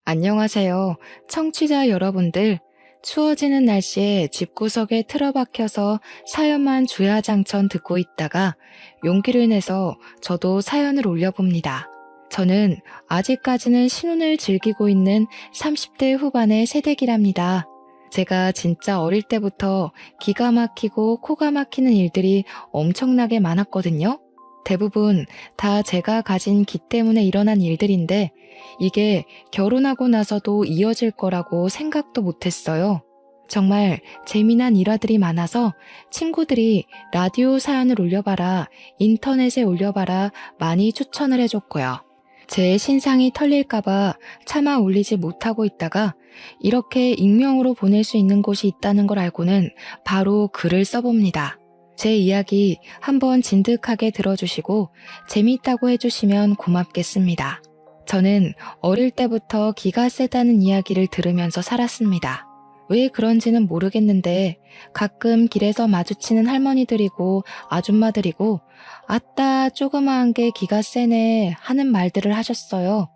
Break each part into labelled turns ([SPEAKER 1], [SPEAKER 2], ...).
[SPEAKER 1] 안녕하세요. 청취자 여러분들. 추워지는 날씨에 집구석에 틀어박혀서 사연만 주야장천 듣고 있다가 용기를 내서 저도 사연을 올려봅니다. 저는 아직까지는 신혼을 즐기고 있는 30대 후반의 새댁이랍니다. 제가 진짜 어릴 때부터 기가 막히고 코가 막히는 일들이 엄청나게 많았거든요. 대부분 다 제가 가진 기 때문에 일어난 일들인데 이게 결혼하고 나서도 이어질 거라고 생각도 못했어요. 정말 재미난 일화들이 많아서 친구들이 라디오 사연을 올려봐라, 인터넷에 올려봐라 많이 추천을 해줬고요. 제 신상이 털릴까봐 차마 올리지 못하고 있다가 이렇게 익명으로 보낼 수 있는 곳이 있다는 걸 알고는 바로 글을 써봅니다. 제 이야기 한번 진득하게 들어주시고 재미있다고 해주시면 고맙겠습니다. 저는 어릴 때부터 기가 세다는 이야기를 들으면서 살았습니다. 왜 그런지는 모르겠는데 가끔 길에서 마주치는 할머니들이고 아줌마들이고 아따 조그마한 게 기가 세네 하는 말들을 하셨어요.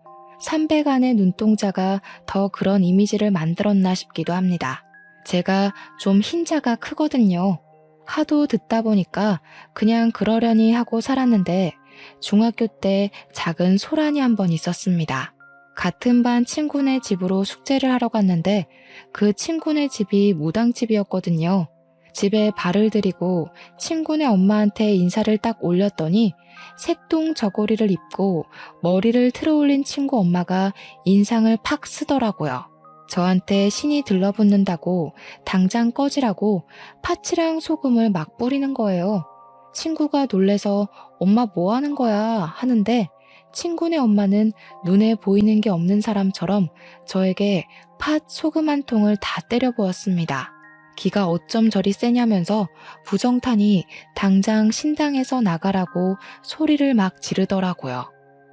[SPEAKER 1] 300안의 눈동자가 더 그런 이미지를 만들었나 싶기도 합니다. 제가 좀 흰자가 크거든요. 하도 듣다 보니까 그냥 그러려니 하고 살았는데 중학교 때 작은 소란이 한 번 있었습니다. 같은 반 친구네 집으로 숙제를 하러 갔는데 그 친구네 집이 무당집이었거든요. 집에 발을 들이고 친구네 엄마한테 인사를 딱 올렸더니 색동 저고리를 입고 머리를 틀어올린 친구 엄마가 인상을 팍 쓰더라고요. 저한테 신이 들러붙는다고 당장 꺼지라고 파츠랑 소금을 막 뿌리는 거예요. 친구가 놀래서 엄마 뭐 하는 거야 하는데 친구네 엄마는 눈에 보이는 게 없는 사람처럼 저에게 팥 소금 한 통을 다 때려 부었습니다. 기가 어쩜 저리 세냐면서 부정타니 당장 신당에서 나가라고 소리를 막 지르더라고요.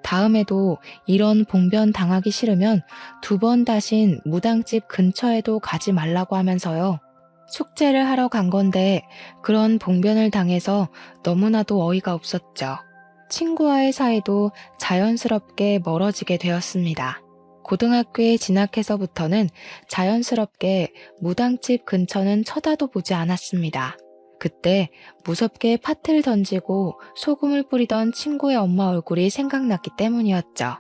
[SPEAKER 1] 다음에도 이런 봉변 당하기 싫으면 2번 다신 무당집 근처에도 가지 말라고 하면서요. 숙제를 하러 간 건데 그런 봉변을 당해서 너무나도 어이가 없었죠. 친구와의 사이도 자연스럽게 멀어지게 되었습니다. 고등학교에 진학해서부터는 자연스럽게 무당집 근처는 쳐다도 보지 않았습니다. 그때 무섭게 팥을 던지고 소금을 뿌리던 친구의 엄마 얼굴이 생각났기 때문이었죠.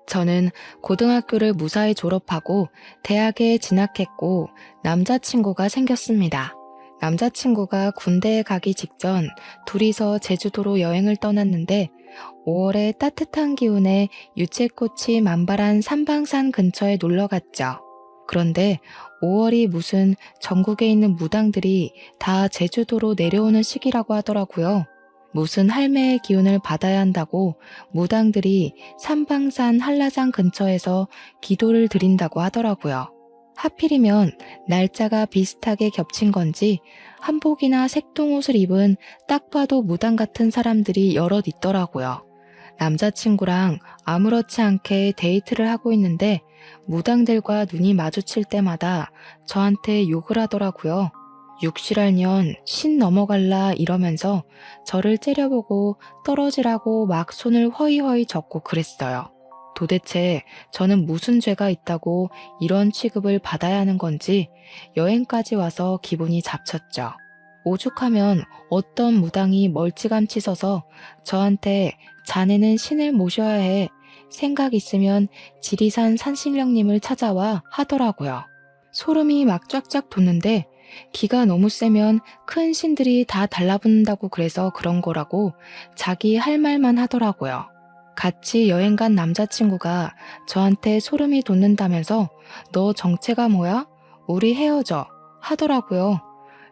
[SPEAKER 1] 저는 고등학교를 무사히 졸업하고 대학에 진학했고 남자친구가 생겼습니다. 남자친구가 군대에 가기 직전 둘이서 제주도로 여행을 떠났는데 5월의 따뜻한 기운에 유채꽃이 만발한 삼방산 근처에 놀러 갔죠. 그런데 5월이 무슨 전국에 있는 무당들이 다 제주도로 내려오는 시기라고 하더라고요. 무슨 할매의 기운을 받아야 한다고 무당들이 삼방산 한라산 근처에서 기도를 드린다고 하더라고요. 하필이면 날짜가 비슷하게 겹친 건지 한복이나 색동옷을 입은 딱 봐도 무당 같은 사람들이 여럿 있더라고요. 남자친구랑 아무렇지 않게 데이트를 하고 있는데 무당들과 눈이 마주칠 때마다 저한테 욕을 하더라고요. 육실할년 신 넘어갈라 이러면서 저를 째려보고 떨어지라고 막 손을 허이허이 젓고 그랬어요. 도대체 저는 무슨 죄가 있다고 이런 취급을 받아야 하는 건지 여행까지 와서 기분이 잡쳤죠. 오죽하면 어떤 무당이 멀찌감치 서서 저한테 자네는 신을 모셔야 해. 생각 있으면 지리산 산신령님을 찾아와 하더라고요. 소름이 막 쫙쫙 돋는데 기가 너무 세면 큰 신들이 다 달라붙는다고 그래서 그런 거라고 자기 할 말만 하더라고요. 같이 여행 간 남자친구가 저한테 소름이 돋는다면서 너 정체가 뭐야? 우리 헤어져 하더라고요.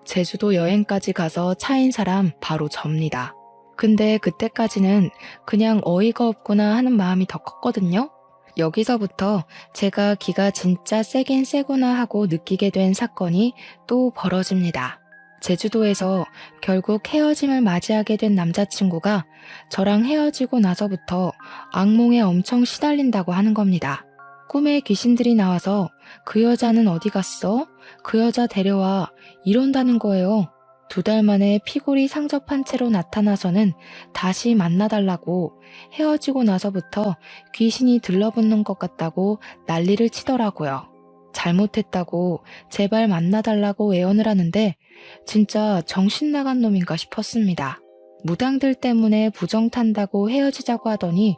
[SPEAKER 1] 제주도 여행까지 가서 차인 사람 바로 접니다. 근데 그때까지는 그냥 어이가 없구나 하는 마음이 더 컸거든요. 여기서부터 제가 기가 진짜 세긴 세구나 하고 느끼게 된 사건이 또 벌어집니다. 제주도에서 결국 헤어짐을 맞이하게 된 남자친구가 저랑 헤어지고 나서부터 악몽에 엄청 시달린다고 하는 겁니다. 꿈에 귀신들이 나와서 그 여자는 어디 갔어? 그 여자 데려와 이런다는 거예요. 2달 만에 피골이 상접한 채로 나타나서는 다시 만나달라고, 헤어지고 나서부터 귀신이 들러붙는 것 같다고 난리를 치더라고요. 잘못했다고 제발 만나달라고 애원을 하는데 진짜 정신 나간 놈인가 싶었습니다. 무당들 때문에 부정 탄다고 헤어지자고 하더니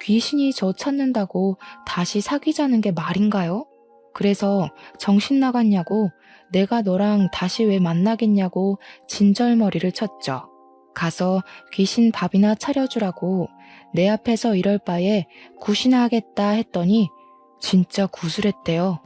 [SPEAKER 1] 귀신이 저 찾는다고 다시 사귀자는 게 말인가요? 그래서 정신 나갔냐고, 내가 너랑 다시 왜 만나겠냐고 진절머리를 쳤죠. 가서 귀신 밥이나 차려주라고 내 앞에서 이럴 바에 굿이나 하겠다 했더니 진짜 구슬했대요.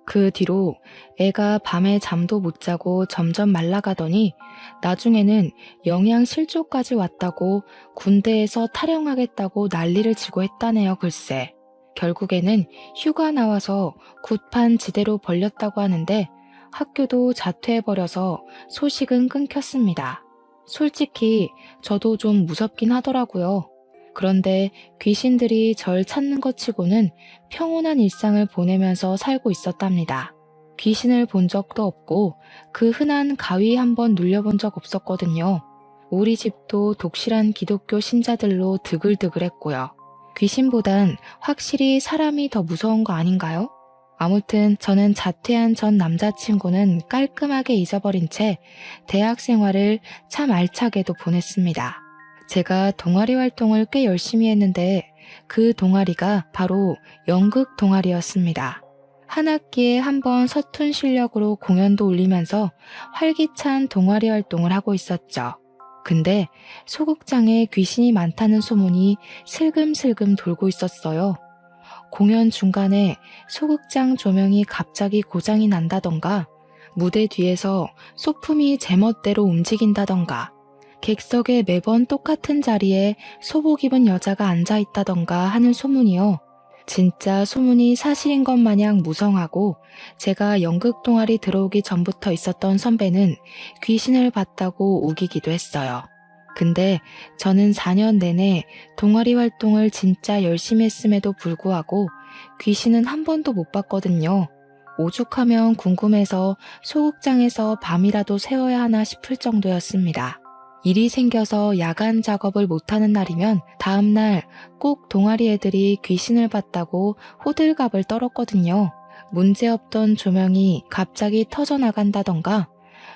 [SPEAKER 1] 그 뒤로 애가 밤에 잠도 못 자고 점점 말라가더니 나중에는 영양실조까지 왔다고 군대에서 탈영하겠다고 난리를 치고 했다네요, 글쎄. 결국에는 휴가 나와서 굿판 지대로 벌렸다고 하는데 학교도 자퇴해버려서 소식은 끊겼습니다. 솔직히 저도 좀 무섭긴 하더라고요. 그런데 귀신들이 절 찾는 것 치고는 평온한 일상을 보내면서 살고 있었답니다. 귀신을 본 적도 없고 그 흔한 가위 한번 눌려본 적 없었거든요. 우리 집도 독실한 기독교 신자들로 드글드글했고요. 귀신보단 확실히 사람이 더 무서운 거 아닌가요? 아무튼 저는 자퇴한 전 남자친구는 깔끔하게 잊어버린 채 대학 생활을 참 알차게도 보냈습니다. 제가 동아리 활동을 꽤 열심히 했는데 그 동아리가 바로 연극 동아리였습니다. 한 학기에 한 번 서툰 실력으로 공연도 올리면서 활기찬 동아리 활동을 하고 있었죠. 근데 소극장에 귀신이 많다는 소문이 슬금슬금 돌고 있었어요. 공연 중간에 소극장 조명이 갑자기 고장이 난다던가, 무대 뒤에서 소품이 제멋대로 움직인다던가, 객석에 매번 똑같은 자리에 소복 입은 여자가 앉아있다던가 하는 소문이요. 진짜 소문이 사실인 것 마냥 무성하고, 제가 연극 동아리 들어오기 전부터 있었던 선배는 귀신을 봤다고 우기기도 했어요. 근데 저는 4년 내내 동아리 활동을 진짜 열심히 했음에도 불구하고 귀신은 한 번도 못 봤거든요. 오죽하면 궁금해서 소극장에서 밤이라도 새워야 하나 싶을 정도였습니다. 일이 생겨서 야간 작업을 못하는 날이면 다음날 꼭 동아리 애들이 귀신을 봤다고 호들갑을 떨었거든요. 문제없던 조명이 갑자기 터져나간다던가,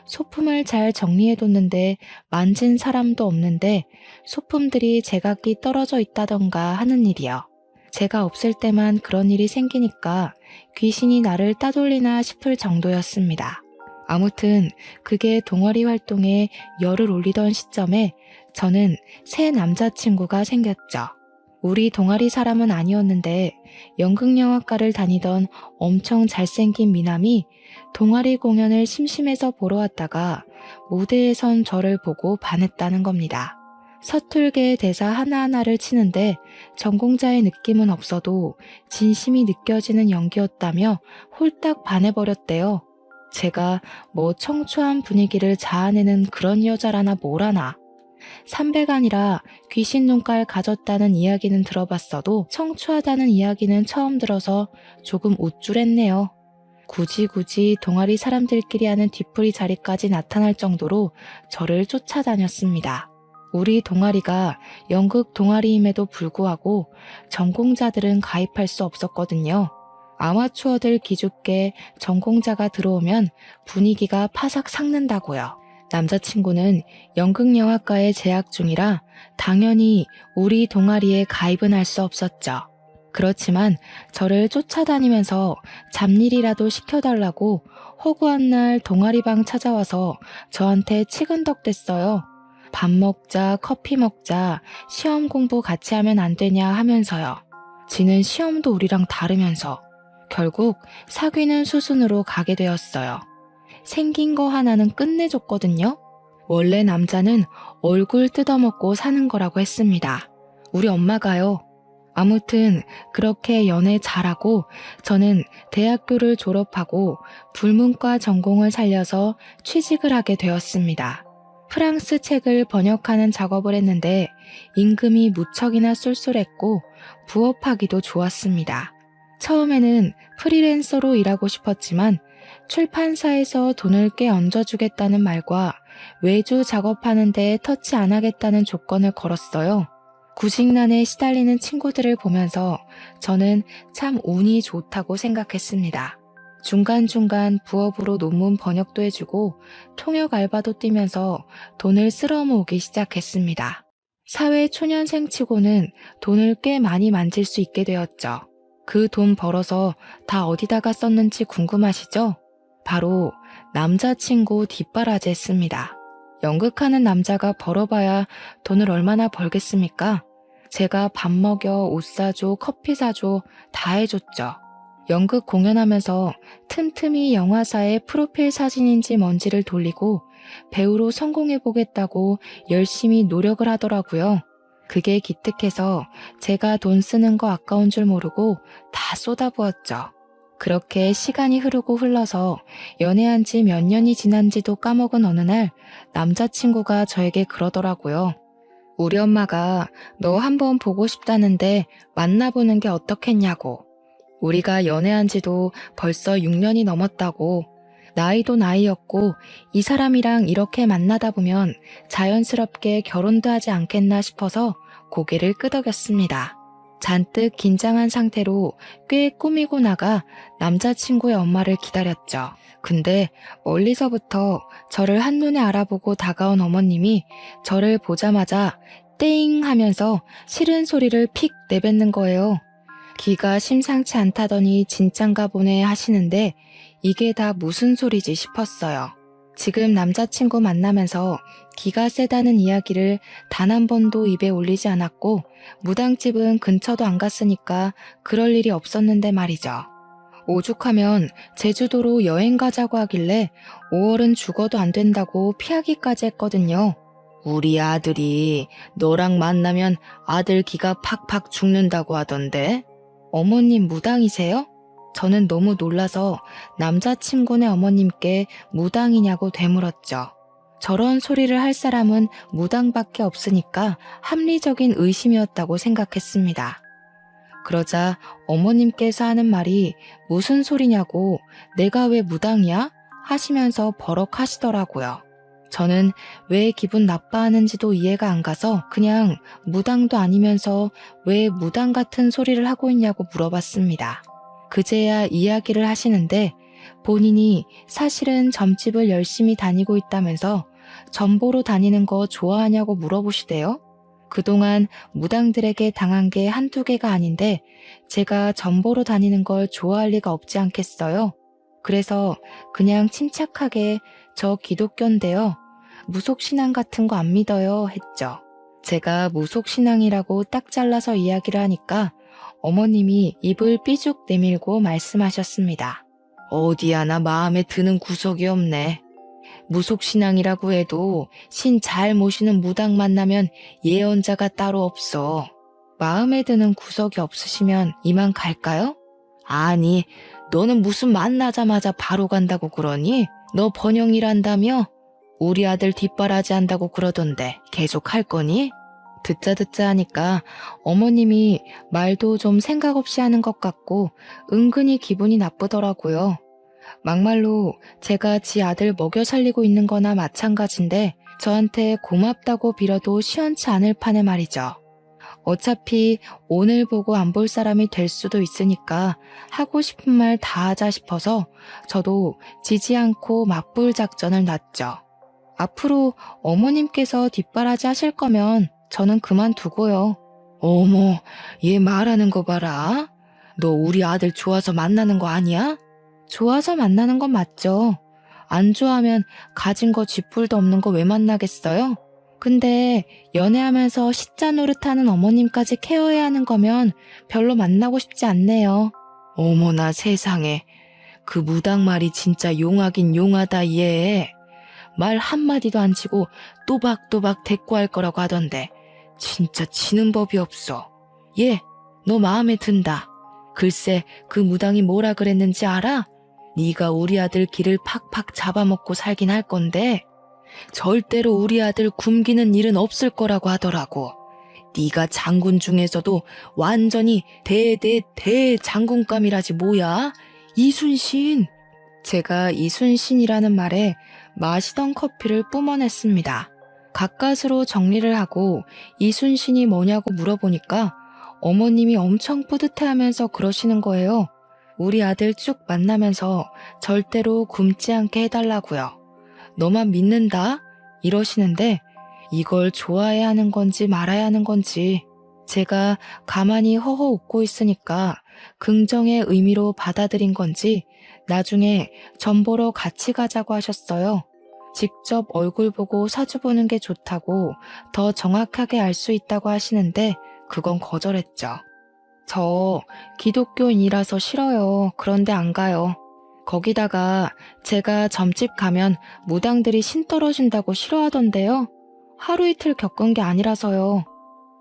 [SPEAKER 1] 소품을 잘 정리해뒀는데 만진 사람도 없는데 소품들이 제각기 떨어져 있다던가 하는 일이요. 제가 없을 때만 그런 일이 생기니까 귀신이 나를 따돌리나 싶을 정도였습니다. 아무튼 그게 동아리 활동에 열을 올리던 시점에 저는 새 남자친구가 생겼죠. 우리 동아리 사람은 아니었는데 연극영화과를 다니던 엄청 잘생긴 미남이 동아리 공연을 심심해서 보러 왔다가 무대에 선 저를 보고 반했다는 겁니다. 서툴게 대사 하나하나를 치는데 전공자의 느낌은 없어도 진심이 느껴지는 연기였다며 홀딱 반해버렸대요. 제가 뭐 청초한 분위기를 자아내는 그런 여자라나 뭐라나. 삼배가 아니라 귀신 눈깔 가졌다는 이야기는 들어봤어도 청초하다는 이야기는 처음 들어서 조금 우쭐했네요. 굳이 동아리 사람들끼리 하는 뒤풀이 자리까지 나타날 정도로 저를 쫓아다녔습니다. 우리 동아리가 연극 동아리임에도 불구하고 전공자들은 가입할 수 없었거든요. 아마추어들 기죽게 전공자가 들어오면 분위기가 파삭 삭는다고요. 남자친구는 연극영화과에 재학 중이라 당연히 우리 동아리에 가입은 할 수 없었죠. 그렇지만 저를 쫓아다니면서 잡일이라도 시켜달라고 허구한 날 동아리방 찾아와서 저한테 치근덕댔어요. 밥 먹자, 커피 먹자, 시험 공부 같이 하면 안 되냐 하면서요. 지는 시험도 우리랑 다르면서. 결국 사귀는 수순으로 가게 되었어요. 생긴 거 하나는 끝내줬거든요. 원래 남자는 얼굴 뜯어먹고 사는 거라고 했습니다. 우리 엄마가요. 아무튼 그렇게 연애 잘하고 저는 대학교를 졸업하고 불문과 전공을 살려서 취직을 하게 되었습니다. 프랑스 책을 번역하는 작업을 했는데 임금이 무척이나 쏠쏠했고 부업하기도 좋았습니다. 처음에는 프리랜서로 일하고 싶었지만 출판사에서 돈을 꽤 얹어주겠다는 말과 외주 작업하는데 터치 안 하겠다는 조건을 걸었어요. 구직난에 시달리는 친구들을 보면서 저는 참 운이 좋다고 생각했습니다. 중간중간 부업으로 논문 번역도 해주고 통역 알바도 뛰면서 돈을 쓸어 모으기 시작했습니다. 사회 초년생 치고는 돈을 꽤 많이 만질 수 있게 되었죠. 그 돈 벌어서 다 어디다가 썼는지 궁금하시죠? 바로 남자친구 뒷바라지 했습니다. 연극하는 남자가 벌어봐야 돈을 얼마나 벌겠습니까? 제가 밥 먹여, 옷 사줘, 커피 사줘 다 해줬죠. 연극 공연하면서 틈틈이 영화사의 프로필 사진인지 뭔지를 돌리고 배우로 성공해보겠다고 열심히 노력을 하더라고요. 그게 기특해서 제가 돈 쓰는 거 아까운 줄 모르고 다 쏟아부었죠. 그렇게 시간이 흐르고 흘러서 연애한 지 몇 년이 지난지도 까먹은 어느 날 남자친구가 저에게 그러더라고요. 우리 엄마가 너 한번 보고 싶다는데 만나보는 게 어떻겠냐고. 우리가 연애한 지도 벌써 6년이 넘었다고. 나이도 나이였고 이 사람이랑 이렇게 만나다 보면 자연스럽게 결혼도 하지 않겠나 싶어서 고개를 끄덕였습니다. 잔뜩 긴장한 상태로 꽤 꾸미고 나가 남자친구의 엄마를 기다렸죠. 근데 멀리서부터 저를 한눈에 알아보고 다가온 어머님이 저를 보자마자 땡 하면서 싫은 소리를 픽 내뱉는 거예요. 귀가 심상치 않다더니 진짠가 보네 하시는데 이게 다 무슨 소리지 싶었어요. 지금 남자친구 만나면서 기가 세다는 이야기를 단 한 번도 입에 올리지 않았고 무당집은 근처도 안 갔으니까 그럴 일이 없었는데 말이죠. 오죽하면 제주도로 여행 가자고 하길래 5월은 죽어도 안 된다고 피하기까지 했거든요. 우리 아들이 너랑 만나면 아들 기가 팍팍 죽는다고 하던데? 어머님 무당이세요? 저는 너무 놀라서 남자친구네 어머님께 무당이냐고 되물었죠. 저런 소리를 할 사람은 무당밖에 없으니까 합리적인 의심이었다고 생각했습니다. 그러자 어머님께서 하는 말이 무슨 소리냐고 내가 왜 무당이야? 하시면서 버럭 하시더라고요. 저는 왜 기분 나빠하는지도 이해가 안 가서 그냥 무당도 아니면서 왜 무당 같은 소리를 하고 있냐고 물어봤습니다. 그제야 이야기를 하시는데 본인이 사실은 점집을 열심히 다니고 있다면서 점보러 다니는 거 좋아하냐고 물어보시대요. 그동안 무당들에게 당한 게 한두 개가 아닌데 제가 점보러 다니는 걸 좋아할 리가 없지 않겠어요? 그래서 그냥 침착하게 저 기독교인데요. 무속신앙 같은 거 안 믿어요 했죠. 제가 무속신앙이라고 딱 잘라서 이야기를 하니까 어머님이 입을 삐죽 내밀고 말씀하셨습니다. 어디 하나 마음에 드는 구석이 없네. 무속신앙이라고 해도 신 잘 모시는 무당 만나면 예언자가 따로 없어. 마음에 드는 구석이 없으시면 이만 갈까요? 아니, 너는 무슨 만나자마자 바로 간다고 그러니? 너 번영이란다며? 우리 아들 뒷바라지 한다고 그러던데 계속 할 거니? 듣자 하니까 어머님이 말도 좀 생각 없이 하는 것 같고 은근히 기분이 나쁘더라고요. 막말로 제가 지 아들 먹여 살리고 있는 거나 마찬가지인데 저한테 고맙다고 빌어도 시원치 않을 판에 말이죠. 어차피 오늘 보고 안 볼 사람이 될 수도 있으니까 하고 싶은 말 다 하자 싶어서 저도 지지 않고 맞불 작전을 놨죠. 앞으로 어머님께서 뒷바라지 하실 거면 저는 그만두고요. 어머, 얘 말하는 거 봐라. 너 우리 아들 좋아서 만나는 거 아니야? 좋아서 만나는 건 맞죠. 안 좋아하면 가진 거 쥐뿔도 없는 거 왜 만나겠어요? 근데 연애하면서 시자 노릇하는 어머님까지 케어해야 하는 거면 별로 만나고 싶지 않네요. 어머나 세상에. 그 무당 말이 진짜 용하긴 용하다 얘. 말 한마디도 안 치고 또박또박 대꾸할 거라고 하던데 진짜 치는 법이 없어. 얘, 너 마음에 든다. 글쎄 그 무당이 뭐라 그랬는지 알아? 네가 우리 아들 길을 팍팍 잡아먹고 살긴 할 건데 절대로 우리 아들 굶기는 일은 없을 거라고 하더라고. 네가 장군 중에서도 완전히 대장군감이라지 뭐야? 이순신. 제가 이순신이라는 말에 마시던 커피를 뿜어냈습니다. 가까스로 정리를 하고 이순신이 뭐냐고 물어보니까 어머님이 엄청 뿌듯해하면서 그러시는 거예요. 우리 아들 쭉 만나면서 절대로 굶지 않게 해달라고요. 너만 믿는다? 이러시는데 이걸 좋아해야 하는 건지 말아야 하는 건지 제가 가만히 허허 웃고 있으니까 긍정의 의미로 받아들인 건지 나중에 전 보러 같이 가자고 하셨어요. 직접 얼굴 보고 사주 보는 게 좋다고 더 정확하게 알 수 있다고 하시는데 그건 거절했죠. 저 기독교인이라서 싫어요. 그런데 안 가요. 거기다가 제가 점집 가면 무당들이 신 떨어진다고 싫어하던데요. 하루 이틀 겪은 게 아니라서요.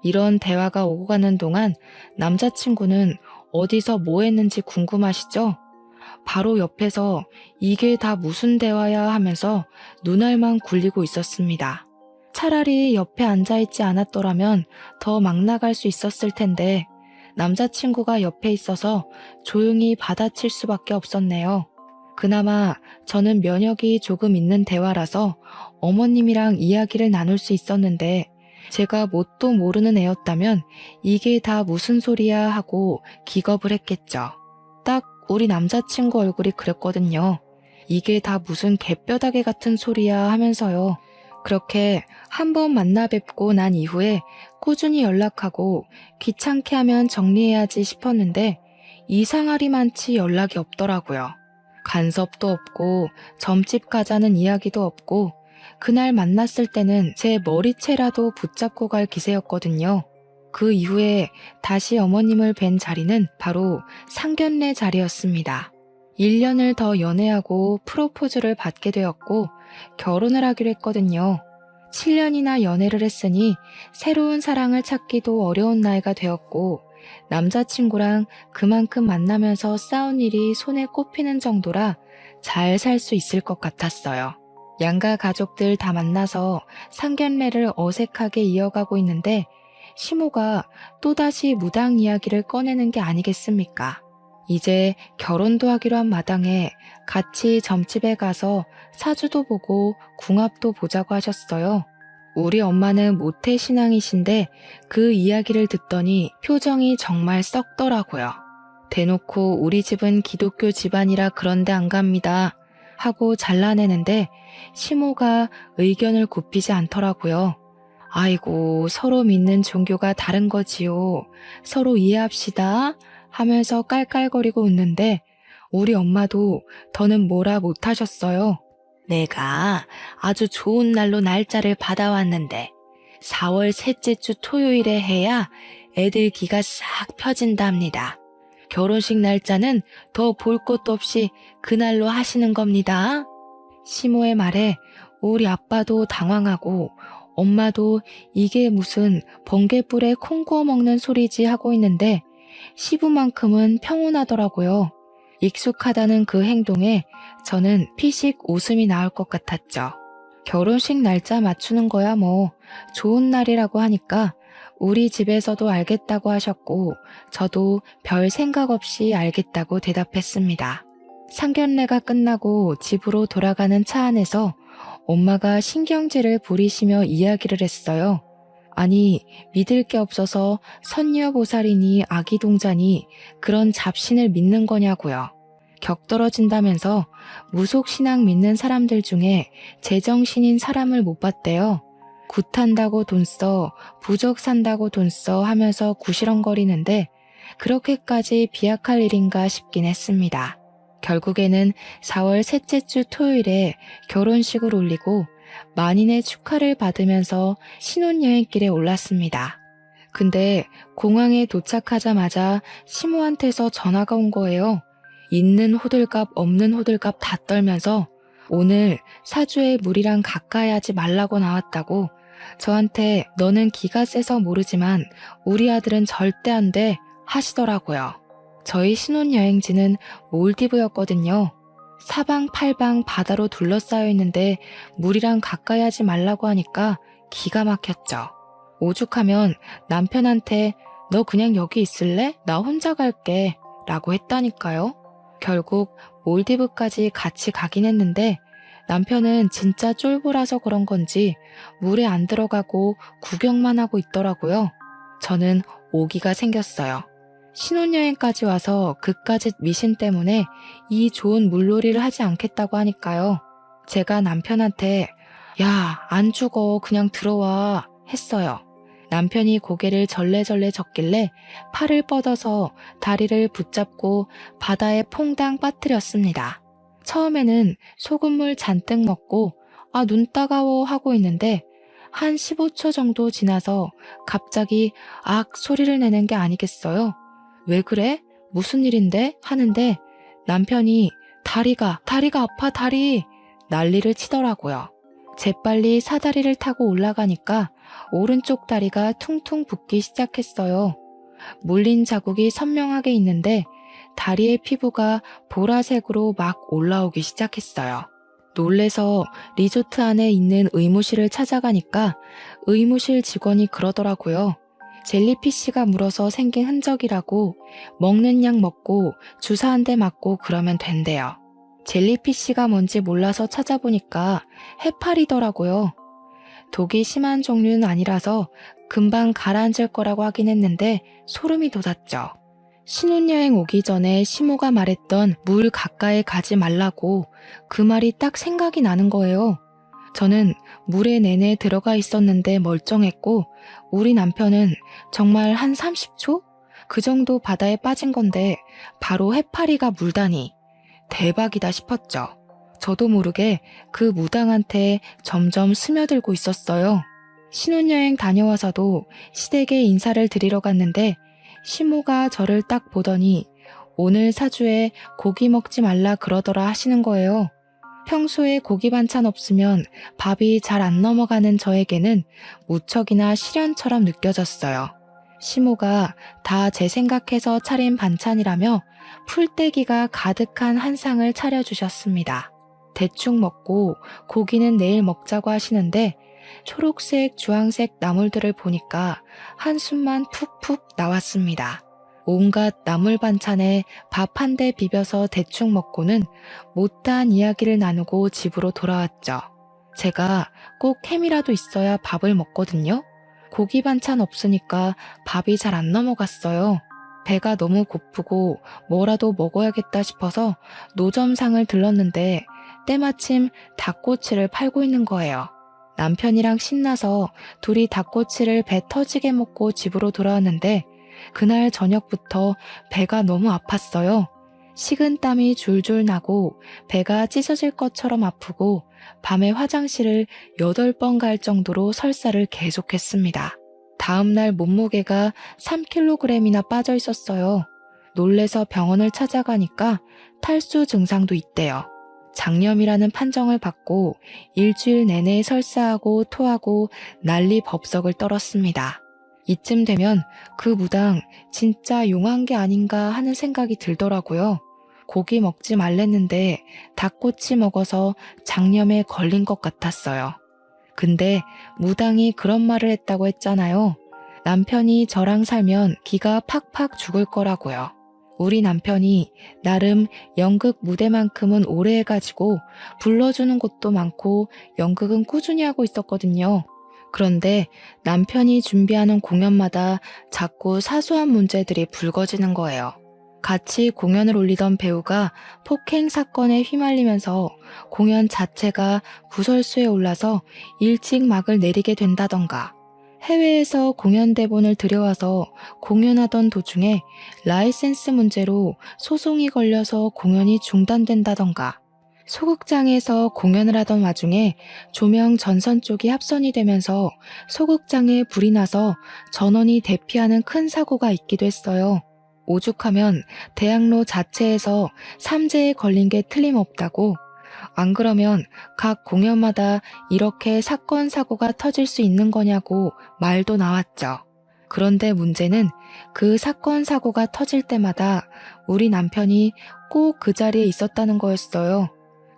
[SPEAKER 1] 이런 대화가 오고 가는 동안 남자친구는 어디서 뭐 했는지 궁금하시죠? 바로 옆에서 이게 다 무슨 대화야 하면서 눈알만 굴리고 있었습니다. 차라리 옆에 앉아있지 않았더라면 더 막 나갈 수 있었을 텐데 남자친구가 옆에 있어서 조용히 받아칠 수밖에 없었네요. 그나마 저는 면역이 조금 있는 대화라서 어머님이랑 이야기를 나눌 수 있었는데 제가 뭣도 모르는 애였다면 이게 다 무슨 소리야 하고 기겁을 했겠죠. 딱 우리 남자친구 얼굴이 그랬거든요. 이게 다 무슨 개뼈다귀 같은 소리야 하면서요. 그렇게 한번 만나 뵙고 난 이후에 꾸준히 연락하고 귀찮게 하면 정리해야지 싶었는데 이상하리만치 연락이 없더라고요. 간섭도 없고 점집 가자는 이야기도 없고 그날 만났을 때는 제 머리채라도 붙잡고 갈 기세였거든요. 그 이후에 다시 어머님을 뵌 자리는 바로 상견례 자리였습니다. 1년을 더 연애하고 프로포즈를 받게 되었고 결혼을 하기로 했거든요. 7년이나 연애를 했으니 새로운 사랑을 찾기도 어려운 나이가 되었고 남자친구랑 그만큼 만나면서 싸운 일이 손에 꼽히는 정도라 잘 살 수 있을 것 같았어요. 양가 가족들 다 만나서 상견례를 어색하게 이어가고 있는데 시모가 또다시 무당 이야기를 꺼내는 게 아니겠습니까? 이제 결혼도 하기로 한 마당에 같이 점집에 가서 사주도 보고 궁합도 보자고 하셨어요. 우리 엄마는 모태신앙이신데 그 이야기를 듣더니 표정이 정말 썩더라고요. 대놓고 우리 집은 기독교 집안이라 그런데 안 갑니다 하고 잘라내는데 시모가 의견을 굽히지 않더라고요. 아이고, 서로 믿는 종교가 다른 거지요. 서로 이해합시다 하면서 깔깔거리고 웃는데 우리 엄마도 더는 뭐라 못하셨어요. 내가 아주 좋은 날로 날짜를 받아왔는데 4월 셋째 주 토요일에 해야 애들 기가 싹 펴진답니다. 결혼식 날짜는 더 볼 것도 없이 그날로 하시는 겁니다. 시모의 말에 우리 아빠도 당황하고 엄마도 이게 무슨 번개불에 콩 구워 먹는 소리지 하고 있는데 시부만큼은 평온하더라고요. 익숙하다는 그 행동에 저는 피식 웃음이 나올 것 같았죠. 결혼식 날짜 맞추는 거야 뭐 좋은 날이라고 하니까 우리 집에서도 알겠다고 하셨고 저도 별 생각 없이 알겠다고 대답했습니다. 상견례가 끝나고 집으로 돌아가는 차 안에서 엄마가 신경질을 부리시며 이야기를 했어요. 아니, 믿을 게 없어서 선녀보살이니 아기동자니 그런 잡신을 믿는 거냐고요. 격 떨어진다면서 무속신앙 믿는 사람들 중에 제정신인 사람을 못 봤대요. 굿한다고 돈 써, 부적 산다고 돈 써 하면서 구시렁거리는데 그렇게까지 비약할 일인가 싶긴 했습니다. 결국에는 4월 셋째 주 토요일에 결혼식을 올리고 만인의 축하를 받으면서 신혼여행길에 올랐습니다. 근데 공항에 도착하자마자 시모한테서 전화가 온 거예요. 있는 호들갑 없는 호들갑 다 떨면서 오늘 사주에 물이랑 가까이 하지 말라고 나왔다고 저한테 너는 기가 세서 모르지만 우리 아들은 절대 안 돼 하시더라고요. 저희 신혼여행지는 몰디브였거든요. 사방팔방 바다로 둘러싸여 있는데 물이랑 가까이 하지 말라고 하니까 기가 막혔죠. 오죽하면 남편한테 너 그냥 여기 있을래? 나 혼자 갈게 라고 했다니까요. 결국 몰디브까지 같이 가긴 했는데 남편은 진짜 쫄보라서 그런 건지 물에 안 들어가고 구경만 하고 있더라고요. 저는 오기가 생겼어요. 신혼여행까지 와서 그까짓 미신 때문에 이 좋은 물놀이를 하지 않겠다고 하니까요. 제가 남편한테 야, 안 죽어. 그냥 들어와 했어요. 남편이 고개를 절레절레 젓길래 팔을 뻗어서 다리를 붙잡고 바다에 퐁당 빠뜨렸습니다. 처음에는 소금물 잔뜩 먹고 눈 따가워 하고 있는데 한 15초 정도 지나서 갑자기 악 소리를 내는 게 아니겠어요? 왜 그래? 무슨 일인데? 하는데 남편이 다리가 아파 다리 난리를 치더라고요. 재빨리 사다리를 타고 올라가니까 오른쪽 다리가 퉁퉁 붓기 시작했어요. 물린 자국이 선명하게 있는데 다리의 피부가 보라색으로 막 올라오기 시작했어요. 놀래서 리조트 안에 있는 의무실을 찾아가니까 의무실 직원이 그러더라고요. 젤리피쉬가 물어서 생긴 흔적이라고 먹는 약 먹고 주사 한 대 맞고 그러면 된대요. 젤리피쉬가 뭔지 몰라서 찾아보니까 해파리더라고요. 독이 심한 종류는 아니라서 금방 가라앉을 거라고 하긴 했는데 소름이 돋았죠. 신혼여행 오기 전에 시모가 말했던 물 가까이 가지 말라고 그 말이 딱 생각이 나는 거예요. 저는 물에 내내 들어가 있었는데 멀쩡했고 우리 남편은 정말 한 30초? 그 정도 바다에 빠진 건데 바로 해파리가 물다니 대박이다 싶었죠. 저도 모르게 그 무당한테 점점 스며들고 있었어요. 신혼여행 다녀와서도 시댁에 인사를 드리러 갔는데 시모가 저를 딱 보더니 오늘 사주에 고기 먹지 말라 그러더라 하시는 거예요. 평소에 고기 반찬 없으면 밥이 잘 안 넘어가는 저에게는 무척이나 시련처럼 느껴졌어요. 시모가 다 제 생각해서 차린 반찬이라며 풀떼기가 가득한 한 상을 차려주셨습니다. 대충 먹고 고기는 내일 먹자고 하시는데 초록색, 주황색 나물들을 보니까 한숨만 푹푹 나왔습니다. 온갖 나물 반찬에 밥 한 대 비벼서 대충 먹고는 못다한 이야기를 나누고 집으로 돌아왔죠. 제가 꼭 햄이라도 있어야 밥을 먹거든요. 고기 반찬 없으니까 밥이 잘 안 넘어갔어요. 배가 너무 고프고 뭐라도 먹어야겠다 싶어서 노점상을 들렀는데 때마침 닭꼬치를 팔고 있는 거예요. 남편이랑 신나서 둘이 닭꼬치를 배 터지게 먹고 집으로 돌아왔는데 그날 저녁부터 배가 너무 아팠어요. 식은땀이 줄줄 나고 배가 찢어질 것처럼 아프고 밤에 화장실을 8번 갈 정도로 설사를 계속했습니다. 다음날 몸무게가 3kg이나 빠져 있었어요. 놀래서 병원을 찾아가니까 탈수 증상도 있대요. 장염이라는 판정을 받고 일주일 내내 설사하고 토하고 난리 법석을 떨었습니다. 이쯤 되면 그 무당 진짜 용한 게 아닌가 하는 생각이 들더라고요. 고기 먹지 말랬는데 닭꼬치 먹어서 장염에 걸린 것 같았어요. 근데 무당이 그런 말을 했다고 했잖아요. 남편이 저랑 살면 기가 팍팍 죽을 거라고요. 우리 남편이 나름 연극 무대만큼은 오래 해가지고 불러주는 곳도 많고 연극은 꾸준히 하고 있었거든요. 그런데 남편이 준비하는 공연마다 자꾸 사소한 문제들이 불거지는 거예요. 같이 공연을 올리던 배우가 폭행 사건에 휘말리면서 공연 자체가 구설수에 올라서 일찍 막을 내리게 된다던가, 해외에서 공연 대본을 들여와서 공연하던 도중에 라이센스 문제로 소송이 걸려서 공연이 중단된다던가, 소극장에서 공연을 하던 와중에 조명 전선 쪽이 합선이 되면서 소극장에 불이 나서 전원이 대피하는 큰 사고가 있기도 했어요. 오죽하면 대학로 자체에서 삼재에 걸린 게 틀림없다고, 안 그러면 각 공연마다 이렇게 사건 사고가 터질 수 있는 거냐고 말도 나왔죠. 그런데 문제는 그 사건 사고가 터질 때마다 우리 남편이 꼭 그 자리에 있었다는 거였어요.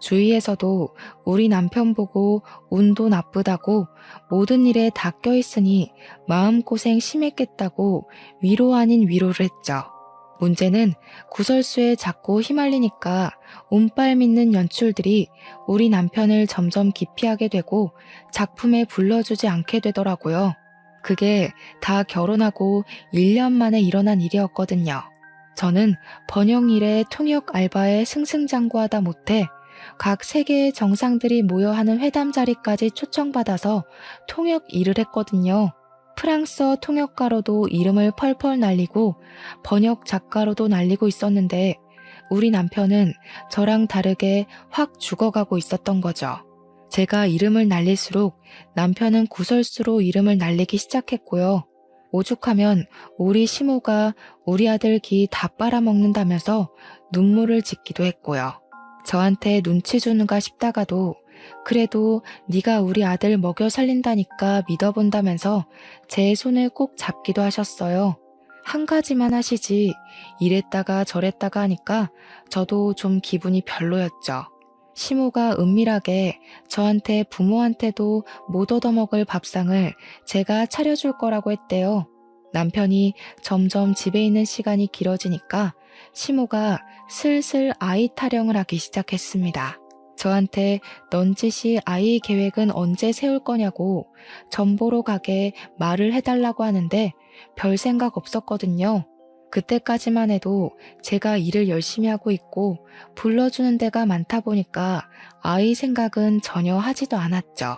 [SPEAKER 1] 주위에서도 우리 남편 보고 운도 나쁘다고 모든 일에 다 껴있으니 마음고생 심했겠다고 위로 아닌 위로를 했죠. 문제는 구설수에 자꾸 휘말리니까 운빨 믿는 연출들이 우리 남편을 점점 기피하게 되고 작품에 불러주지 않게 되더라고요. 그게 다 결혼하고 1년 만에 일어난 일이었거든요. 저는 번역 일에 통역 알바에 승승장구하다 못해 각 세계의 정상들이 모여 하는 회담 자리까지 초청받아서 통역 일을 했거든요. 프랑스어 통역가로도 이름을 펄펄 날리고 번역 작가로도 날리고 있었는데 우리 남편은 저랑 다르게 확 죽어가고 있었던 거죠. 제가 이름을 날릴수록 남편은 구설수로 이름을 날리기 시작했고요. 오죽하면 우리 시모가 우리 아들 기 다 빨아먹는다면서 눈물을 짓기도 했고요. 저한테 눈치 주는가 싶다가도 그래도 네가 우리 아들 먹여 살린다니까 믿어본다면서 제 손을 꼭 잡기도 하셨어요. 한 가지만 하시지 이랬다가 저랬다가 하니까 저도 좀 기분이 별로였죠. 시모가 은밀하게 저한테 부모한테도 못 얻어먹을 밥상을 제가 차려줄 거라고 했대요. 남편이 점점 집에 있는 시간이 길어지니까 시모가 슬슬 아이 타령을 하기 시작했습니다. 저한테 넌지시 아이 계획은 언제 세울 거냐고 전보로 가게 말을 해달라고 하는데 별 생각 없었거든요. 그때까지만 해도 제가 일을 열심히 하고 있고 불러주는 데가 많다 보니까 아이 생각은 전혀 하지도 않았죠.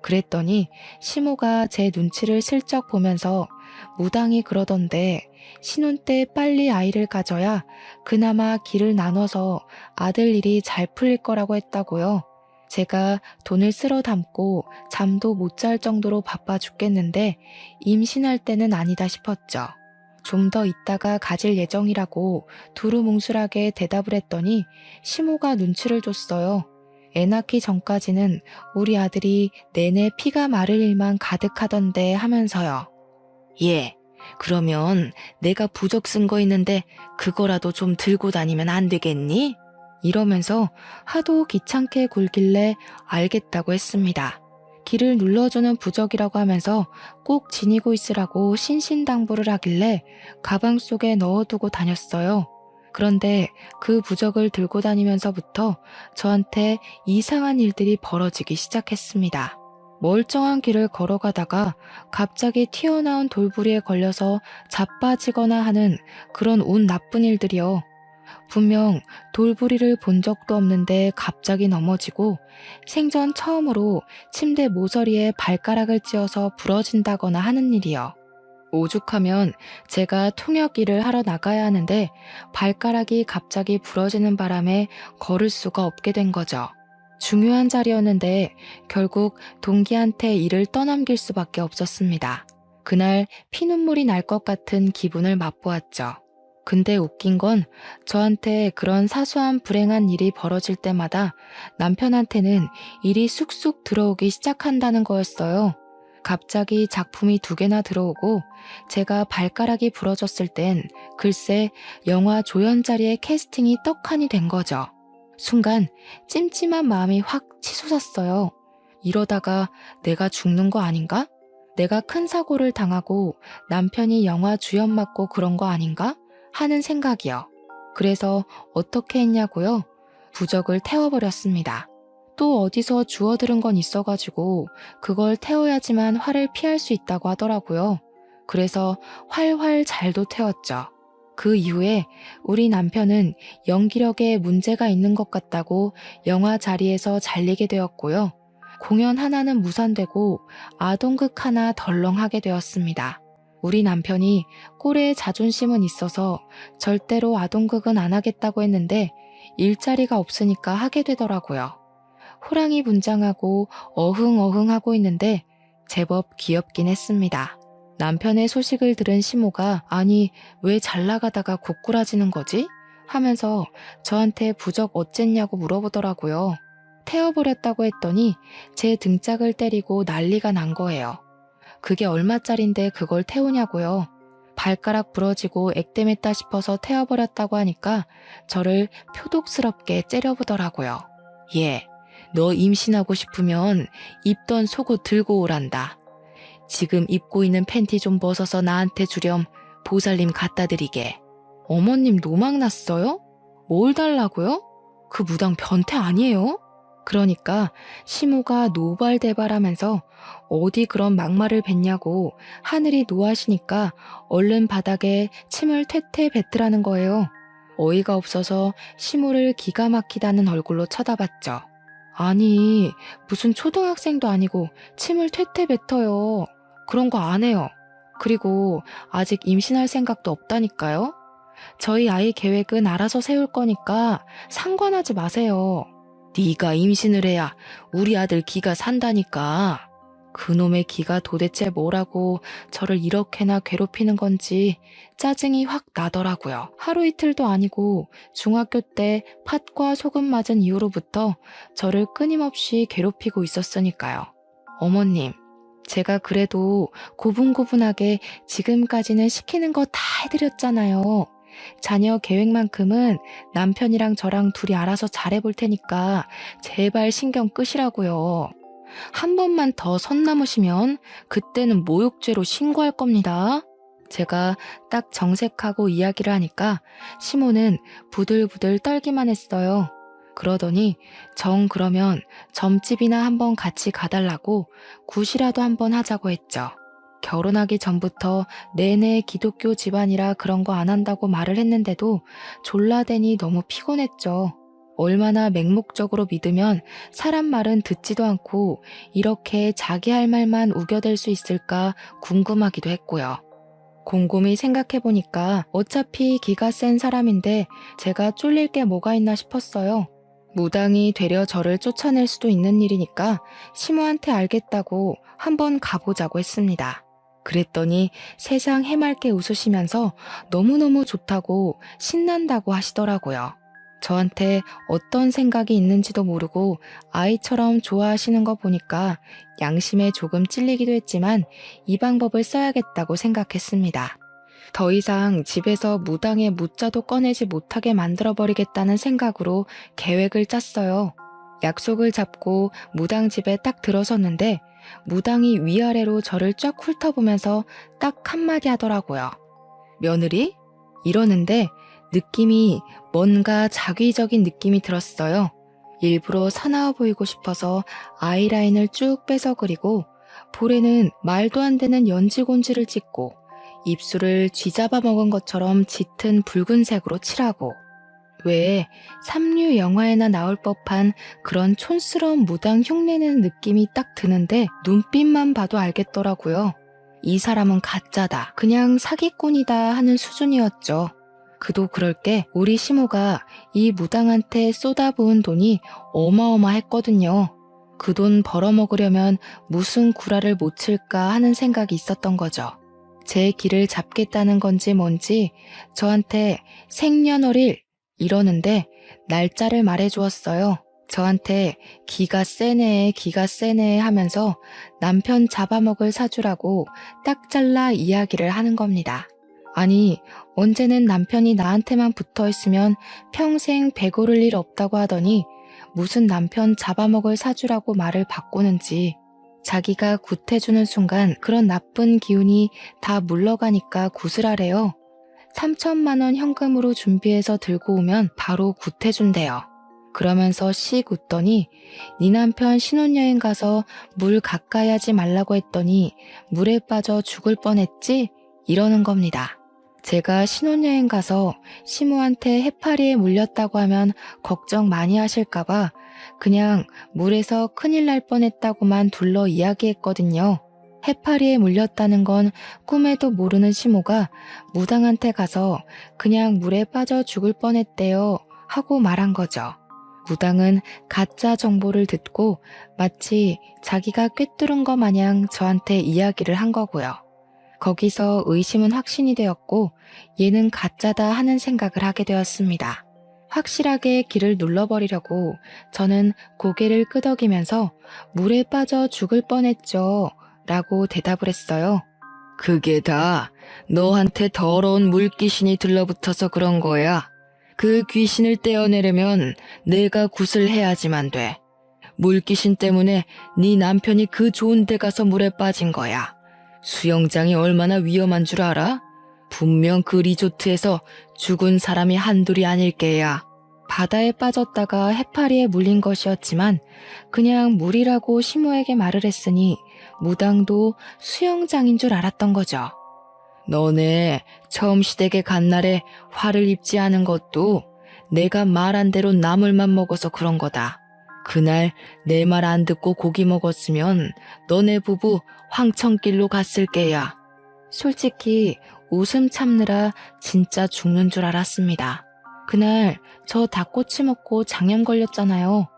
[SPEAKER 1] 그랬더니 시모가 제 눈치를 슬쩍 보면서 무당이 그러던데 신혼 때 빨리 아이를 가져야 그나마 길을 나눠서 아들 일이 잘 풀릴 거라고 했다고요. 제가 돈을 쓸어 담고 잠도 못 잘 정도로 바빠 죽겠는데 임신할 때는 아니다 싶었죠. 좀 더 있다가 가질 예정이라고 두루뭉술하게 대답을 했더니 시모가 눈치를 줬어요. 애 낳기 전까지는 우리 아들이 내내 피가 마를 일만 가득하던데 하면서요. 예, 그러면 내가 부적 쓴 거 있는데 그거라도 좀 들고 다니면 안 되겠니? 이러면서 하도 귀찮게 굴길래 알겠다고 했습니다. 길을 눌러주는 부적이라고 하면서 꼭 지니고 있으라고 신신당부를 하길래 가방 속에 넣어두고 다녔어요. 그런데 그 부적을 들고 다니면서부터 저한테 이상한 일들이 벌어지기 시작했습니다. 멀쩡한 길을 걸어가다가 갑자기 튀어나온 돌부리에 걸려서 자빠지거나 하는 그런 운 나쁜 일들이요. 분명 돌부리를 본 적도 없는데 갑자기 넘어지고 생전 처음으로 침대 모서리에 발가락을 찧어서 부러진다거나 하는 일이요. 오죽하면 제가 통역 일을 하러 나가야 하는데 발가락이 갑자기 부러지는 바람에 걸을 수가 없게 된 거죠. 중요한 자리였는데 결국 동기한테 일을 떠넘길 수밖에 없었습니다. 그날 피눈물이 날 것 같은 기분을 맛보았죠. 근데 웃긴 건 저한테 그런 사소한 불행한 일이 벌어질 때마다 남편한테는 일이 쑥쑥 들어오기 시작한다는 거였어요. 갑자기 작품이 2개나 들어오고 제가 발가락이 부러졌을 땐 글쎄 영화 조연자리에 캐스팅이 떡하니 된 거죠. 순간 찜찜한 마음이 확 치솟았어요. 이러다가 내가 죽는 거 아닌가? 내가 큰 사고를 당하고 남편이 영화 주연 맡고 그런 거 아닌가? 하는 생각이요. 그래서 어떻게 했냐고요? 부적을 태워버렸습니다. 또 어디서 주워들은 건 있어가지고 그걸 태워야지만 화를 피할 수 있다고 하더라고요. 그래서 활활 잘도 태웠죠. 그 이후에 우리 남편은 연기력에 문제가 있는 것 같다고 영화 자리에서 잘리게 되었고요. 공연 하나는 무산되고 아동극 하나 덜렁하게 되었습니다. 우리 남편이 꼴에 자존심은 있어서 절대로 아동극은 안 하겠다고 했는데 일자리가 없으니까 하게 되더라고요. 호랑이 분장하고 어흥어흥하고 있는데 제법 귀엽긴 했습니다. 남편의 소식을 들은 시모가 아니 왜 잘 나가다가 고꾸라지는 거지? 하면서 저한테 부적 어쨌냐고 물어보더라고요. 태워버렸다고 했더니 제 등짝을 때리고 난리가 난 거예요. 그게 얼마짜린데 그걸 태우냐고요. 발가락 부러지고 액땜했다 싶어서 태워버렸다고 하니까 저를 표독스럽게 째려보더라고요. 예, 너 임신하고 싶으면 입던 속옷 들고 오란다. 지금 입고 있는 팬티 좀 벗어서 나한테 주렴 보살님 갖다 드리게. 어머님 노망 났어요? 뭘 달라고요? 그 무당 변태 아니에요? 그러니까 시모가 노발대발하면서 어디 그런 막말을 뱉냐고 하늘이 노하시니까 얼른 바닥에 침을 퇴퇴 뱉으라는 거예요. 어이가 없어서 시모를 기가 막히다는 얼굴로 쳐다봤죠. 아니, 무슨 초등학생도 아니고 침을 퇴퇴 뱉어요. 그런 거 안 해요. 그리고 아직 임신할 생각도 없다니까요. 저희 아이 계획은 알아서 세울 거니까 상관하지 마세요. 네가 임신을 해야 우리 아들 기가 산다니까. 그놈의 기가 도대체 뭐라고 저를 이렇게나 괴롭히는 건지 짜증이 확 나더라고요. 하루 이틀도 아니고 중학교 때 팥과 소금 맞은 이후로부터 저를 끊임없이 괴롭히고 있었으니까요. 어머님, 제가 그래도 고분고분하게 지금까지는 시키는 거 다 해드렸잖아요. 자녀 계획만큼은 남편이랑 저랑 둘이 알아서 잘해볼 테니까 제발 신경 끄시라고요. 한 번만 더 선 넘으시면 그때는 모욕죄로 신고할 겁니다. 제가 딱 정색하고 이야기를 하니까 시모는 부들부들 떨기만 했어요. 그러더니 정 그러면 점집이나 한번 같이 가달라고 굿이라도 한번 하자고 했죠. 결혼하기 전부터 내내 기독교 집안이라 그런 거 안 한다고 말을 했는데도 졸라대니 너무 피곤했죠. 얼마나 맹목적으로 믿으면 사람 말은 듣지도 않고 이렇게 자기 할 말만 우겨댈 수 있을까 궁금하기도 했고요. 곰곰이 생각해보니까 어차피 기가 센 사람인데 제가 쫄릴 게 뭐가 있나 싶었어요. 무당이 되려 저를 쫓아낼 수도 있는 일이니까 시모한테 알겠다고 한번 가보자고 했습니다. 그랬더니 세상 해맑게 웃으시면서 너무너무 좋다고 신난다고 하시더라고요. 저한테 어떤 생각이 있는지도 모르고 아이처럼 좋아하시는 거 보니까 양심에 조금 찔리기도 했지만 이 방법을 써야겠다고 생각했습니다. 더 이상 집에서 무당의 무자도 꺼내지 못하게 만들어버리겠다는 생각으로 계획을 짰어요. 약속을 잡고 무당 집에 딱 들어섰는데 무당이 위아래로 저를 쫙 훑어보면서 딱 한마디 하더라고요. 며느리? 이러는데 느낌이 뭔가 자기적인 느낌이 들었어요. 일부러 사나워 보이고 싶어서 아이라인을 쭉 빼서 그리고 볼에는 말도 안 되는 연지곤지를 찍고 입술을 쥐잡아 먹은 것처럼 짙은 붉은색으로 칠하고 왜 삼류 영화에나 나올 법한 그런 촌스러운 무당 흉내내는 느낌이 딱 드는데 눈빛만 봐도 알겠더라고요. 이 사람은 가짜다, 그냥 사기꾼이다 하는 수준이었죠. 그도 그럴 게 우리 시모가 이 무당한테 쏟아부은 돈이 어마어마했거든요. 그 돈 벌어먹으려면 무슨 구라를 못 칠까 하는 생각이 있었던 거죠. 제 길을 잡겠다는 건지 뭔지 저한테 생년월일 이러는데 날짜를 말해주었어요. 저한테 기가 세네 하면서 남편 잡아먹을 사주라고 딱 잘라 이야기를 하는 겁니다. 아니, 언제는 남편이 나한테만 붙어있으면 평생 배고를 일 없다고 하더니 무슨 남편 잡아먹을 사주라고 말을 바꾸는지. 자기가 굿해주는 순간 그런 나쁜 기운이 다 물러가니까 굿을 하래요. 3천만 원 현금으로 준비해서 들고 오면 바로 굿해준대요. 그러면서 씩 웃더니 네 남편 신혼여행 가서 물 가까이 하지 말라고 했더니 물에 빠져 죽을 뻔했지? 이러는 겁니다. 제가 신혼여행 가서 시모한테 해파리에 물렸다고 하면 걱정 많이 하실까봐 그냥 물에서 큰일 날 뻔했다고만 둘러 이야기했거든요. 해파리에 물렸다는 건 꿈에도 모르는 시모가 무당한테 가서 그냥 물에 빠져 죽을 뻔했대요 하고 말한 거죠. 무당은 가짜 정보를 듣고 마치 자기가 꿰뚫은 것 마냥 저한테 이야기를 한 거고요. 거기서 의심은 확신이 되었고 얘는 가짜다 하는 생각을 하게 되었습니다. 확실하게 길을 눌러버리려고 저는 고개를 끄덕이면서 물에 빠져 죽을 뻔했죠 라고 대답을 했어요. 그게 다 너한테 더러운 물귀신이 들러붙어서 그런 거야. 그 귀신을 떼어내려면 내가 굿을 해야지만 돼. 물귀신 때문에 네 남편이 그 좋은 데 가서 물에 빠진 거야. 수영장이 얼마나 위험한 줄 알아? 분명 그 리조트에서 죽은 사람이 한둘이 아닐 게야. 바다에 빠졌다가 해파리에 물린 것이었지만 그냥 물이라고 시모에게 말을 했으니 무당도 수영장인 줄 알았던 거죠. 너네 처음 시댁에 간 날에 화를 입지 않은 것도 내가 말한 대로 나물만 먹어서 그런 거다. 그날 내 말 안 듣고 고기 먹었으면 너네 부부 황천길로 갔을 게야. 솔직히 웃음 참느라 진짜 죽는 줄 알았습니다. 그날 저 닭꼬치 먹고 장염 걸렸잖아요.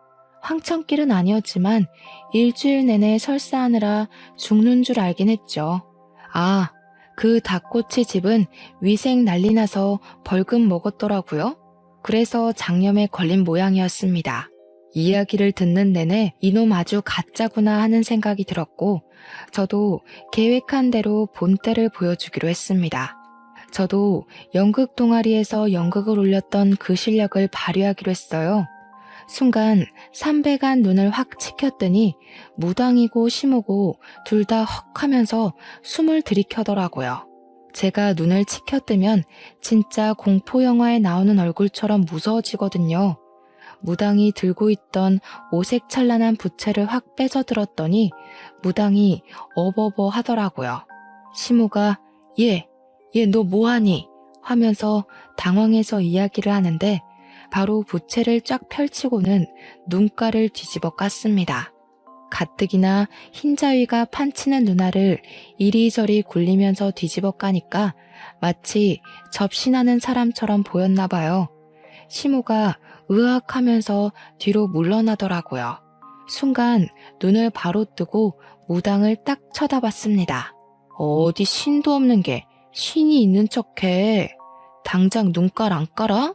[SPEAKER 1] 황천길은 아니었지만 일주일 내내 설사하느라 죽는 줄 알긴 했죠. 아, 그 닭꼬치 집은 위생 난리 나서 벌금 먹었더라고요. 그래서 장염에 걸린 모양이었습니다. 이야기를 듣는 내내 이놈 아주 가짜구나 하는 생각이 들었고 저도 계획한 대로 본때를 보여주기로 했습니다. 저도 연극 동아리에서 연극을 올렸던 그 실력을 발휘하기로 했어요. 순간 삼배간 눈을 확 치켰더니 무당이고 시모고 둘 다 헉 하면서 숨을 들이켜더라고요. 제가 눈을 치켜뜨면 진짜 공포영화에 나오는 얼굴처럼 무서워지거든요. 무당이 들고 있던 오색 찬란한 부채를 확 빼져들었더니 무당이 어버버 하더라고요. 시모가 얘 너 뭐하니? 하면서 당황해서 이야기를 하는데 바로 부채를 쫙 펼치고는 눈가를 뒤집어 깠습니다. 가뜩이나 흰자위가 판치는 누나를 이리저리 굴리면서 뒤집어 까니까 마치 접신하는 사람처럼 보였나 봐요. 시모가 으악하면서 뒤로 물러나더라고요. 순간 눈을 바로 뜨고 무당을 딱 쳐다봤습니다. 어디 신도 없는 게 신이 있는 척해. 당장 눈깔 안 깔아?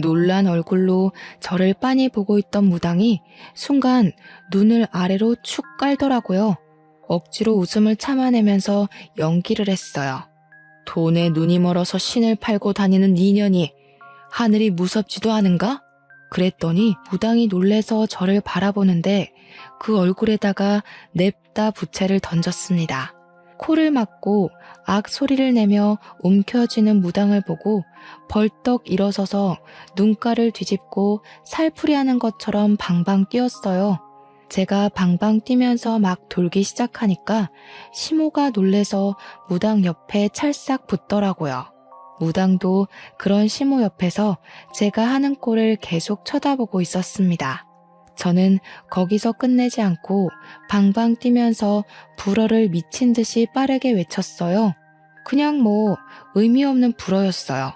[SPEAKER 1] 놀란 얼굴로 저를 빤히 보고 있던 무당이 순간 눈을 아래로 축 깔더라고요. 억지로 웃음을 참아내면서 연기를 했어요. 돈에 눈이 멀어서 신을 팔고 다니는 니년이 하늘이 무섭지도 않은가? 그랬더니 무당이 놀래서 저를 바라보는데 그 얼굴에다가 냅다 부채를 던졌습니다. 코를 막고 악 소리를 내며 움켜쥐는 무당을 보고 벌떡 일어서서 눈가를 뒤집고 살풀이하는 것처럼 방방 뛰었어요. 제가 방방 뛰면서 막 돌기 시작하니까 시모가 놀래서 무당 옆에 찰싹 붙더라고요. 무당도 그런 시모 옆에서 제가 하는 꼴을 계속 쳐다보고 있었습니다. 저는 거기서 끝내지 않고 방방 뛰면서 불어를 미친 듯이 빠르게 외쳤어요. 그냥 의미 없는 불어였어요.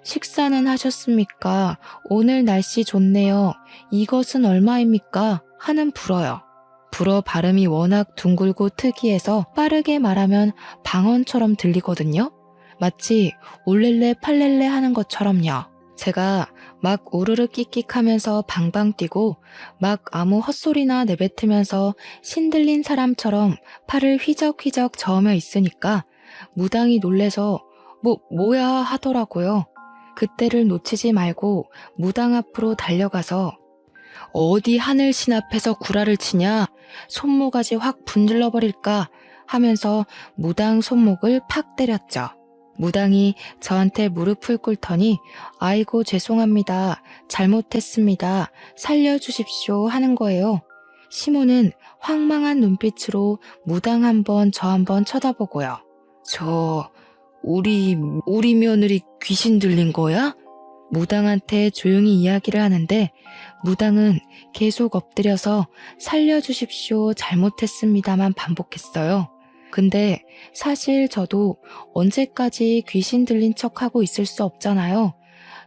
[SPEAKER 1] 식사는 하셨습니까? 오늘 날씨 좋네요. 이것은 얼마입니까? 하는 불어요. 불어 발음이 워낙 둥글고 특이해서 빠르게 말하면 방언처럼 들리거든요. 마치 올렐레 팔렐레 하는 것처럼요. 제가 막 우르르 끽끽하면서 방방 뛰고 막 아무 헛소리나 내뱉으면서 신들린 사람처럼 팔을 휘적휘적 저으며 있으니까 무당이 놀래서 뭐야 하더라고요. 그때를 놓치지 말고 무당 앞으로 달려가서 어디 하늘신 앞에서 구라를 치냐? 손모가지 확 분질러 버릴까? 하면서 무당 손목을 팍 때렸죠. 무당이 저한테 무릎을 꿇더니 아이고 죄송합니다. 잘못했습니다. 살려주십시오 하는 거예요. 시모는 황망한 눈빛으로 무당 한 번 저 한 번 쳐다보고요. 우리 며느리 귀신 들린 거야? 무당한테 조용히 이야기를 하는데 무당은 계속 엎드려서 살려주십시오. 잘못했습니다만 반복했어요. 근데 사실 저도 언제까지 귀신 들린 척하고 있을 수 없잖아요.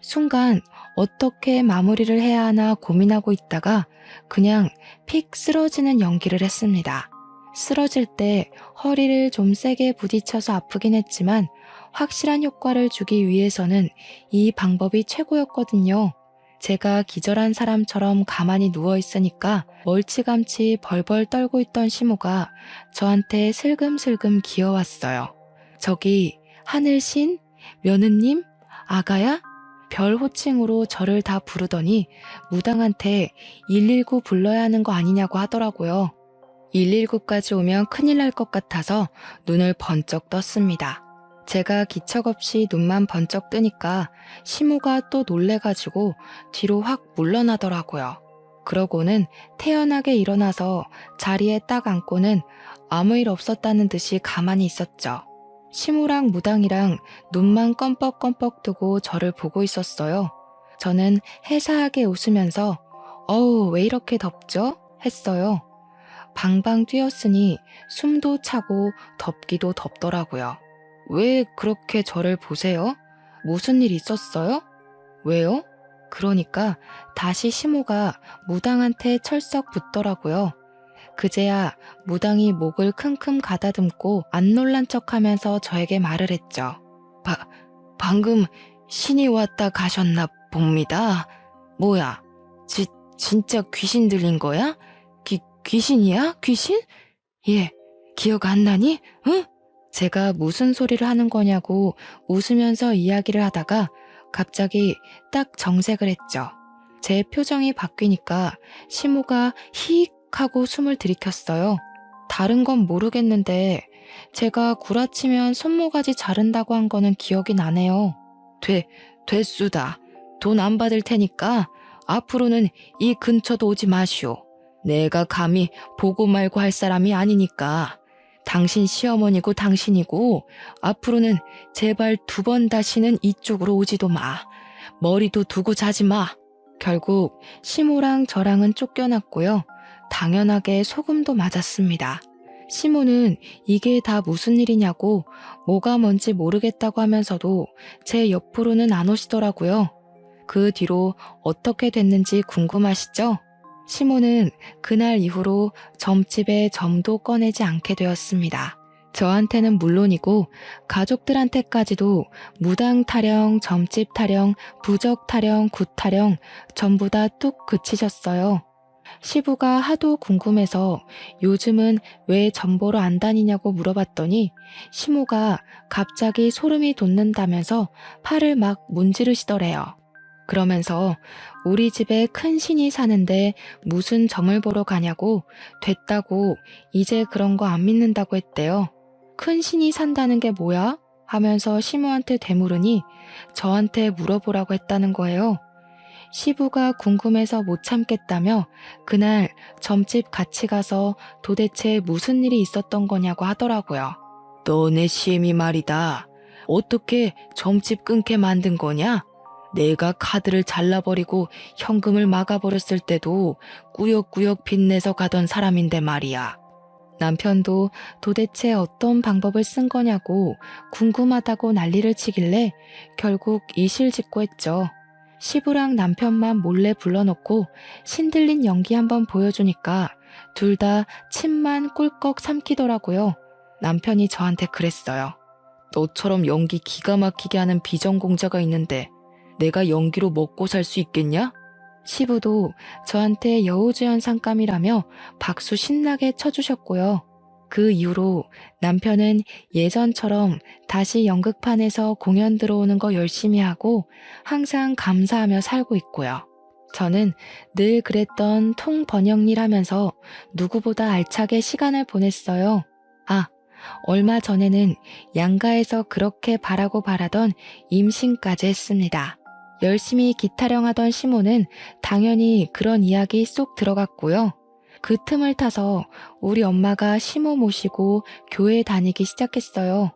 [SPEAKER 1] 순간 어떻게 마무리를 해야 하나 고민하고 있다가 그냥 픽 쓰러지는 연기를 했습니다. 쓰러질 때 허리를 좀 세게 부딪혀서 아프긴 했지만 확실한 효과를 주기 위해서는 이 방법이 최고였거든요. 제가 기절한 사람처럼 가만히 누워있으니까 멀찌감치 벌벌 떨고 있던 시모가 저한테 슬금슬금 기어왔어요. 저기 하늘신? 며느님? 아가야? 별 호칭으로 저를 다 부르더니 무당한테 119 불러야 하는 거 아니냐고 하더라고요. 119까지 오면 큰일 날 것 같아서 눈을 번쩍 떴습니다. 제가 기척없이 눈만 번쩍 뜨니까 시모가 또 놀래가지고 뒤로 확 물러나더라고요. 그러고는 태연하게 일어나서 자리에 딱 앉고는 아무 일 없었다는 듯이 가만히 있었죠. 시모랑 무당이랑 눈만 껌뻑껌뻑 뜨고 저를 보고 있었어요. 저는 해사하게 웃으면서 어우 왜 이렇게 덥죠? 했어요. 방방 뛰었으니 숨도 차고 덥기도 덥더라고요. 왜 그렇게 저를 보세요? 무슨 일 있었어요? 왜요? 그러니까 다시 시모가 무당한테 철썩 붙더라고요. 그제야 무당이 목을 킁킁 가다듬고 안 놀란 척하면서 저에게 말을 했죠. 방금 신이 왔다 가셨나 봅니다. 뭐야? 진짜 귀신 들린 거야? 귀신이야? 귀신? 예, 기억 안 나니? 응? 제가 무슨 소리를 하는 거냐고 웃으면서 이야기를 하다가 갑자기 딱 정색을 했죠. 제 표정이 바뀌니까 시모가 히익 하고 숨을 들이켰어요. 다른 건 모르겠는데 제가 구라치면 손모가지 자른다고 한 거는 기억이 나네요. 됐수다. 돈 안 받을 테니까 앞으로는 이 근처도 오지 마시오. 내가 감히 보고 말고 할 사람이 아니니까. 당신 시어머니고 당신이고 앞으로는 제발 2번 다시는 이쪽으로 오지도 마. 머리도 두고 자지 마. 결국 시모랑 저랑은 쫓겨났고요. 당연하게 소금도 맞았습니다. 시모는 이게 다 무슨 일이냐고 뭐가 뭔지 모르겠다고 하면서도 제 옆으로는 안 오시더라고요. 그 뒤로 어떻게 됐는지 궁금하시죠? 시모는 그날 이후로 점집에 점도 꺼내지 않게 되었습니다. 저한테는 물론이고 가족들한테까지도 무당 타령, 점집 타령, 부적 타령, 굿 타령 전부 다 뚝 그치셨어요. 시부가 하도 궁금해서 요즘은 왜 점보러 안 다니냐고 물어봤더니 시모가 갑자기 소름이 돋는다면서 팔을 막 문지르시더래요. 그러면서 우리 집에 큰 신이 사는데 무슨 점을 보러 가냐고 됐다고 이제 그런 거 안 믿는다고 했대요. 큰 신이 산다는 게 뭐야? 하면서 시모한테 되물으니 저한테 물어보라고 했다는 거예요. 시부가 궁금해서 못 참겠다며 그날 점집 같이 가서 도대체 무슨 일이 있었던 거냐고 하더라고요. 너네 시엠이 말이다. 어떻게 점집 끊게 만든 거냐? 내가 카드를 잘라버리고 현금을 막아버렸을 때도 꾸역꾸역 빚내서 가던 사람인데 말이야. 남편도 도대체 어떤 방법을 쓴 거냐고 궁금하다고 난리를 치길래 결국 이실직고 했죠. 시부랑 남편만 몰래 불러놓고 신들린 연기 한번 보여주니까 둘 다 침만 꿀꺽 삼키더라고요. 남편이 저한테 그랬어요. 너처럼 연기 기가 막히게 하는 비전공자가 있는데 내가 연기로 먹고 살 수 있겠냐? 시부도 저한테 여우주연상감이라며 박수 신나게 쳐주셨고요. 그 이후로 남편은 예전처럼 다시 연극판에서 공연 들어오는 거 열심히 하고 항상 감사하며 살고 있고요. 저는 늘 그랬던 통번역일 하면서 누구보다 알차게 시간을 보냈어요. 얼마 전에는 양가에서 그렇게 바라고 바라던 임신까지 했습니다. 열심히 기타령하던 시모는 당연히 그런 이야기 쏙 들어갔고요. 그 틈을 타서 우리 엄마가 시모 모시고 교회 다니기 시작했어요.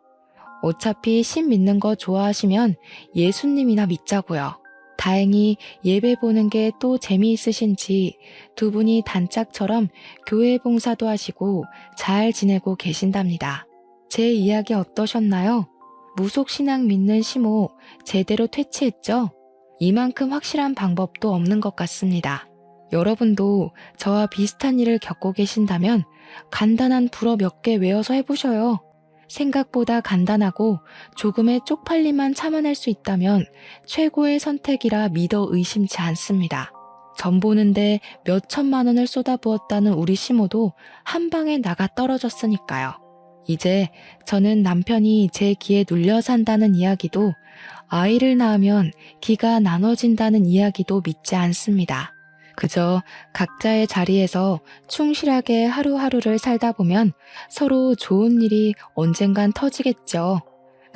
[SPEAKER 1] 어차피 신 믿는 거 좋아하시면 예수님이나 믿자고요. 다행히 예배 보는 게 또 재미있으신지 두 분이 단짝처럼 교회 봉사도 하시고 잘 지내고 계신답니다. 제 이야기 어떠셨나요? 무속신앙 믿는 시모 제대로 퇴치했죠? 이만큼 확실한 방법도 없는 것 같습니다. 여러분도 저와 비슷한 일을 겪고 계신다면 간단한 불어 몇 개 외워서 해보셔요. 생각보다 간단하고 조금의 쪽팔림만 참아낼 수 있다면 최고의 선택이라 믿어 의심치 않습니다. 점 보는데 몇 천만 원을 쏟아부었다는 우리 시모도 한 방에 나가 떨어졌으니까요. 이제 저는 남편이 제 기에 눌려 산다는 이야기도 아이를 낳으면 기가 나눠진다는 이야기도 믿지 않습니다. 그저 각자의 자리에서 충실하게 하루하루를 살다 보면 서로 좋은 일이 언젠간 터지겠죠.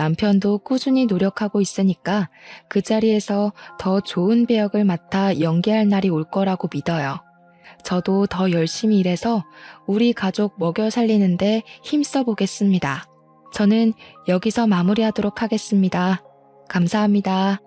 [SPEAKER 1] 남편도 꾸준히 노력하고 있으니까 그 자리에서 더 좋은 배역을 맡아 연기할 날이 올 거라고 믿어요. 저도 더 열심히 일해서 우리 가족 먹여 살리는데 힘써 보겠습니다. 저는 여기서 마무리하도록 하겠습니다. 감사합니다.